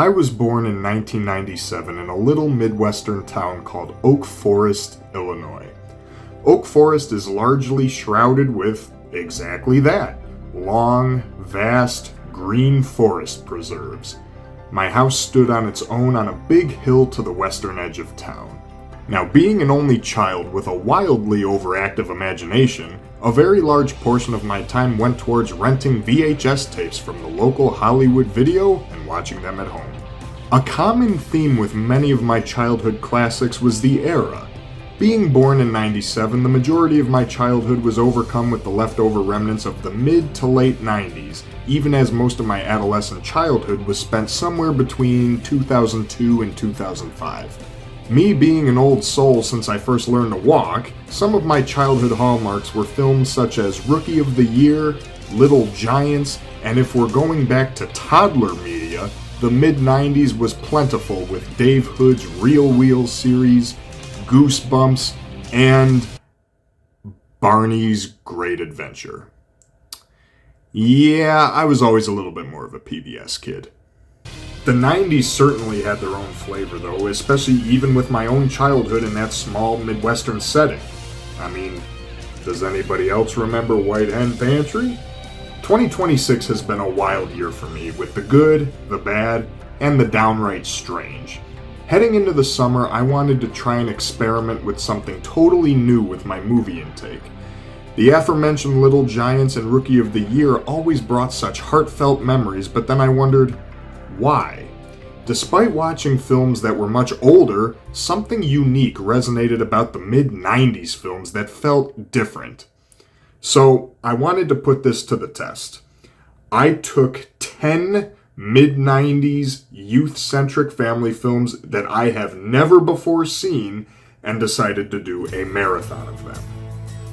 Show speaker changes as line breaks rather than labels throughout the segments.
I was born in 1997 in a little Midwestern town called Oak Forest, Illinois. Oak Forest is largely shrouded with exactly that: long, vast, green forest preserves. My house stood on its own on a big hill to the western edge of town. Now, being an only child with a wildly overactive imagination, a very large portion of my time went towards renting VHS tapes from the local Hollywood Video and watching them at home. A common theme with many of my childhood classics was the era. Being born in '97, the majority of my childhood was overcome with the leftover remnants of the mid to late '90s, even as most of my adolescent childhood was spent somewhere between 2002 and 2005. Me being an old soul since I first learned to walk, some of my childhood hallmarks were films such as Rookie of the Year, Little Giants, and if we're going back to toddler media, the mid-90s was plentiful with Dave Hood's Real Wheels series, Goosebumps, and Barney's Great Adventure. Yeah, I was always a little bit more of a PBS kid. The 90s certainly had their own flavor though, especially even with my own childhood in that small Midwestern setting. I mean, does anybody else remember White Hen Pantry? 2026 has been a wild year for me, with the good, the bad, and the downright strange. Heading into the summer, I wanted to try and experiment with something totally new with my movie intake. The aforementioned Little Giants and Rookie of the Year always brought such heartfelt memories, but then I wondered, why? Despite watching films that were much older, something unique resonated about the mid-90s films that felt different. So, I wanted to put this to the test. I took 10 mid-90s youth-centric family films that I have never before seen and decided to do a marathon of them.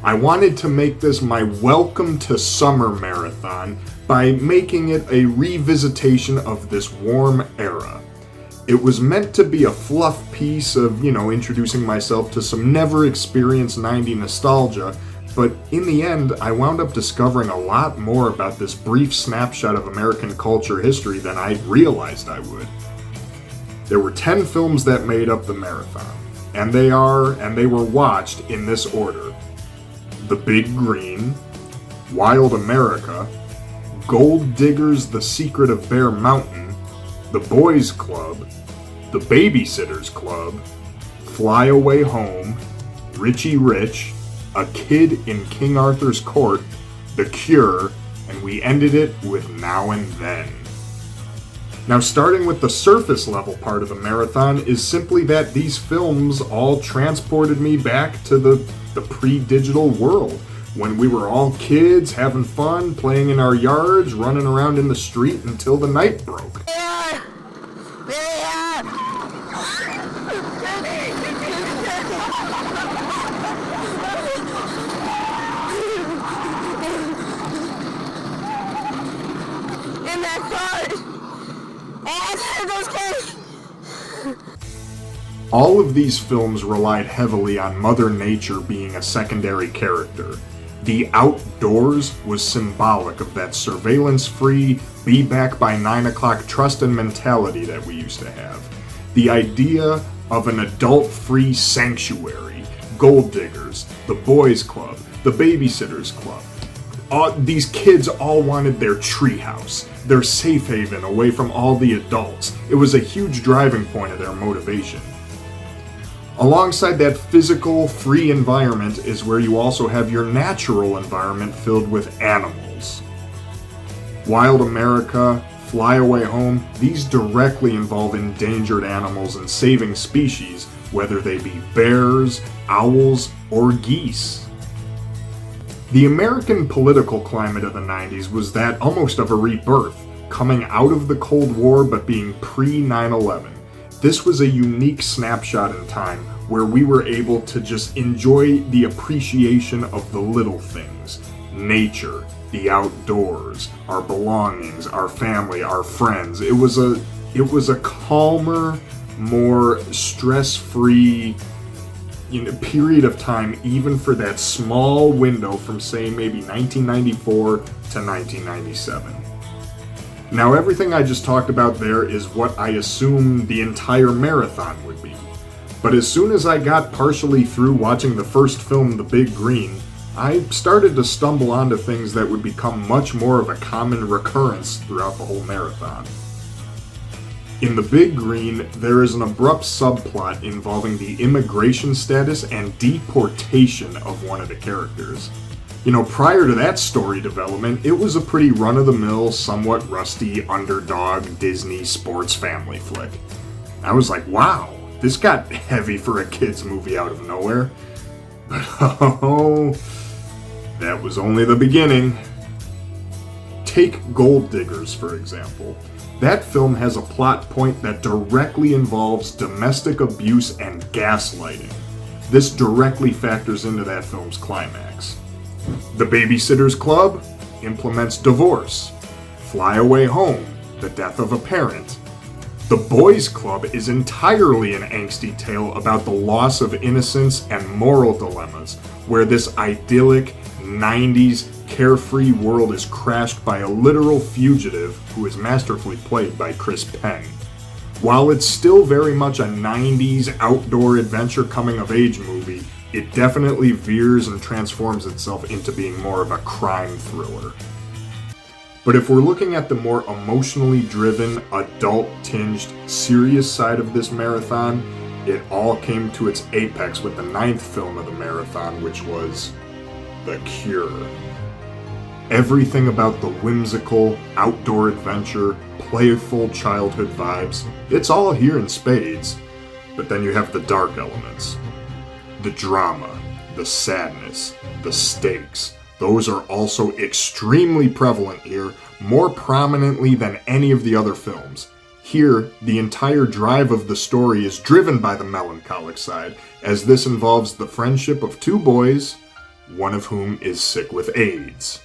I wanted to make this my welcome to summer marathon by making it a revisitation of this warm era. It was meant to be a fluff piece of, introducing myself to some never experienced 90s nostalgia, but in the end, I wound up discovering a lot more about this brief snapshot of American culture history than I realized I would. There were 10 films that made up the marathon, and they were watched in this order: The Big Green, Wild America, Gold Diggers: The Secret of Bear Mountain, The Boys Club, The Babysitters Club, Fly Away Home, Richie Rich, A Kid in King Arthur's Court, The Cure, and we ended it with Now and Then. Now, starting with the surface level part of the marathon is simply that these films all transported me back to the pre-digital world, when we were all kids, having fun, playing in our yards, running around in the street until the night broke. All of these films relied heavily on Mother Nature being a secondary character. The outdoors was symbolic of that surveillance-free, be back by 9 o'clock trust and mentality that we used to have. The idea of an adult-free sanctuary, Gold Diggers, the Boys Club, the Babysitters Club. These kids all wanted their treehouse, their safe haven away from all the adults. It was a huge driving point of their motivation. Alongside that physical, free environment is where you also have your natural environment filled with animals. Wild America, Fly Away Home, these directly involve endangered animals and saving species, whether they be bears, owls, or geese. The American political climate of the 90s was that almost of a rebirth, coming out of the Cold War but being pre-9/11. This was a unique snapshot in time where we were able to just enjoy the appreciation of the little things: nature, the outdoors, our belongings, our family, our friends. It was a calmer, more stress-free period of time, even for that small window from, say, maybe 1994 to 1997. Now, everything I just talked about there is what I assume the entire marathon would be. But as soon as I got partially through watching the first film, The Big Green, I started to stumble onto things that would become much more of a common recurrence throughout the whole marathon. In The Big Green, there is an abrupt subplot involving the immigration status and deportation of one of the characters. You know, prior to that story development, it was a pretty run-of-the-mill, somewhat rusty, underdog Disney sports family flick. I was like, wow, this got heavy for a kid's movie out of nowhere. But oh, that was only the beginning. Take Gold Diggers, for example. That film has a plot point that directly involves domestic abuse and gaslighting. This directly factors into that film's climax. The Babysitter's Club implements divorce. Fly Away Home, the death of a parent. The Boys Club is entirely an angsty tale about the loss of innocence and moral dilemmas, where this idyllic 90s carefree world is crashed by a literal fugitive who is masterfully played by Chris Penn. While it's still very much a 90s outdoor adventure coming-of-age movie, it definitely veers and transforms itself into being more of a crime thriller. But if we're looking at the more emotionally driven, adult-tinged, serious side of this marathon, it all came to its apex with the 9th film of the marathon, which was The Cure. Everything about the whimsical, outdoor adventure, playful childhood vibes, it's all here in spades. But then you have the dark elements. The drama, the sadness, the stakes. Those are also extremely prevalent here, more prominently than any of the other films. Here, the entire drive of the story is driven by the melancholic side, as this involves the friendship of two boys, one of whom is sick with AIDS.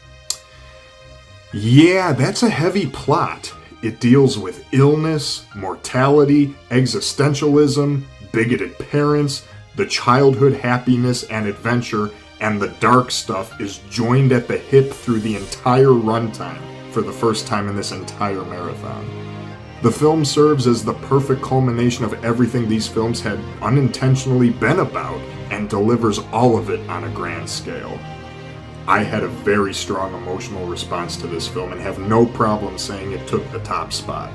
Yeah, that's a heavy plot. It deals with illness, mortality, existentialism, bigoted parents, the childhood happiness and adventure, and the dark stuff is joined at the hip through the entire runtime for the first time in this entire marathon. The film serves as the perfect culmination of everything these films had unintentionally been about and delivers all of it on a grand scale. I had a very strong emotional response to this film and have no problem saying it took the top spot.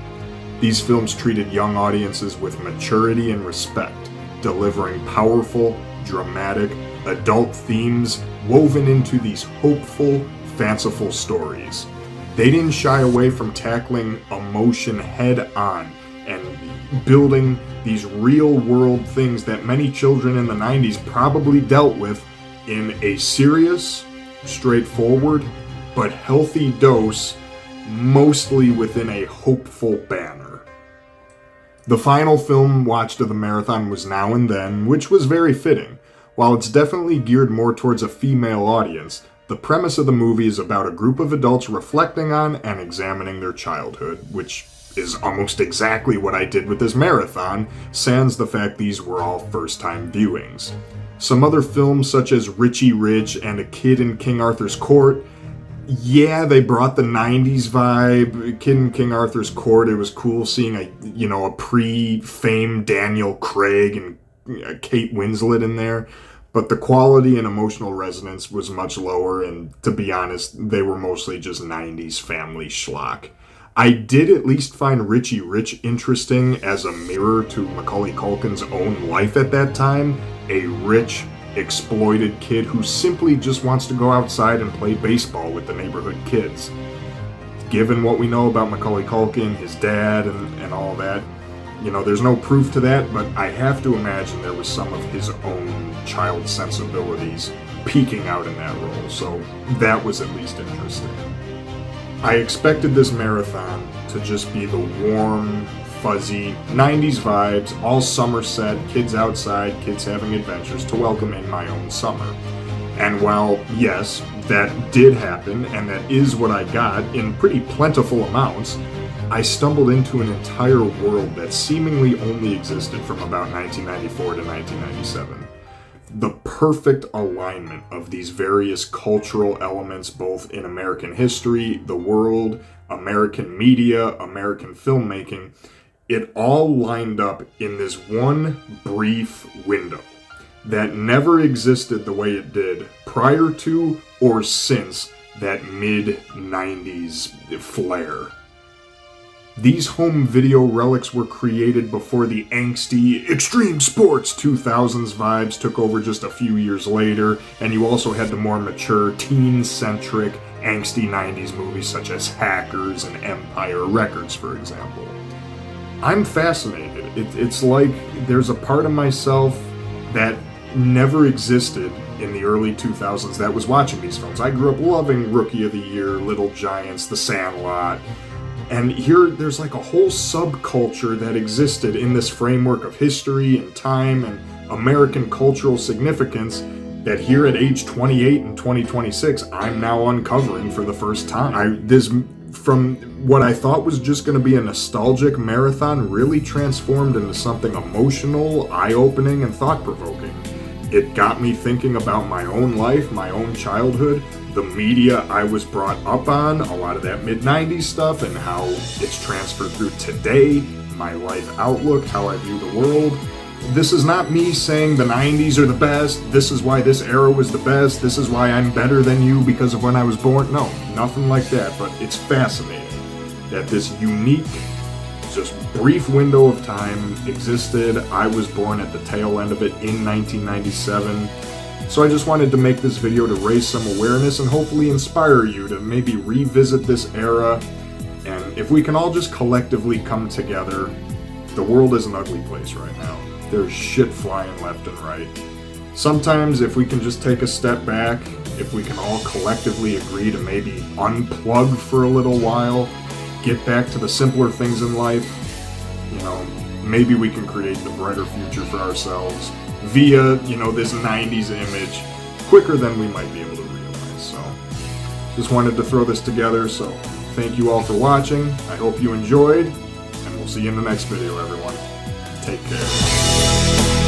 These films treated young audiences with maturity and respect, delivering powerful, dramatic, adult themes woven into these hopeful, fanciful stories. They didn't shy away from tackling emotion head on and building these real-world things that many children in the 90s probably dealt with in a serious, straightforward, but healthy dose, mostly within a hopeful banner. The final film watched of the marathon was Now and Then, which was very fitting. While it's definitely geared more towards a female audience, the premise of the movie is about a group of adults reflecting on and examining their childhood, which is almost exactly what I did with this marathon, sans the fact these were all first-time viewings. Some other films such as Richie Rich and A Kid in King Arthur's Court, yeah, they brought the 90s vibe. Kid in King Arthur's Court, it was cool seeing a pre-fame Daniel Craig and Kate Winslet in there. But the quality and emotional resonance was much lower, and to be honest, they were mostly just 90s family schlock. I did at least find Richie Rich interesting as a mirror to Macaulay Culkin's own life at that time, a rich, exploited kid who simply just wants to go outside and play baseball with the neighborhood kids. Given what we know about Macaulay Culkin, his dad, and all that, there's no proof to that, but I have to imagine there was some of his own child sensibilities peeking out in that role, so that was at least interesting. I expected this marathon to just be the warm, fuzzy, 90s vibes, all Somerset, kids outside, kids having adventures to welcome in my own summer. And while, yes, that did happen, and that is what I got in pretty plentiful amounts, I stumbled into an entire world that seemingly only existed from about 1994 to 1997. The perfect alignment of these various cultural elements, both in American history, the world, American media, American filmmaking, it all lined up in this one brief window that never existed the way it did prior to or since that mid-90s flare. These home video relics were created before the angsty extreme sports 2000s vibes took over just a few years later, and you also had the more mature, teen-centric, angsty 90s movies such as Hackers and Empire Records, for example. I'm fascinated. It's like there's a part of myself that never existed in the early 2000s that was watching these films. I grew up loving Rookie of the Year, Little Giants, The Sandlot, and here there's like a whole subculture that existed in this framework of history and time and American cultural significance that here at age 28 and 2026, I'm now uncovering for the first time. From what I thought was just going to be a nostalgic marathon really transformed into something emotional, eye-opening, and thought-provoking. It got me thinking about my own life, my own childhood, the media I was brought up on, a lot of that mid-90s stuff, and how it's transferred through today, my life outlook, how I view the world. This is not me saying the 90s are the best, this is why this era was the best, this is why I'm better than you because of when I was born. No, nothing like that, but it's fascinating that this unique, just brief window of time existed. I was born at the tail end of it in 1997. So I just wanted to make this video to raise some awareness and hopefully inspire you to maybe revisit this era. And if we can all just collectively come together, the world is an ugly place right now. There's shit flying left and right. Sometimes if we can just take a step back, if we can all collectively agree to maybe unplug for a little while, get back to the simpler things in life, maybe we can create the brighter future for ourselves via, this 90s image quicker than we might be able to realize. So, just wanted to throw this together, so thank you all for watching. I hope you enjoyed, and we'll see you in the next video, everyone. Take care.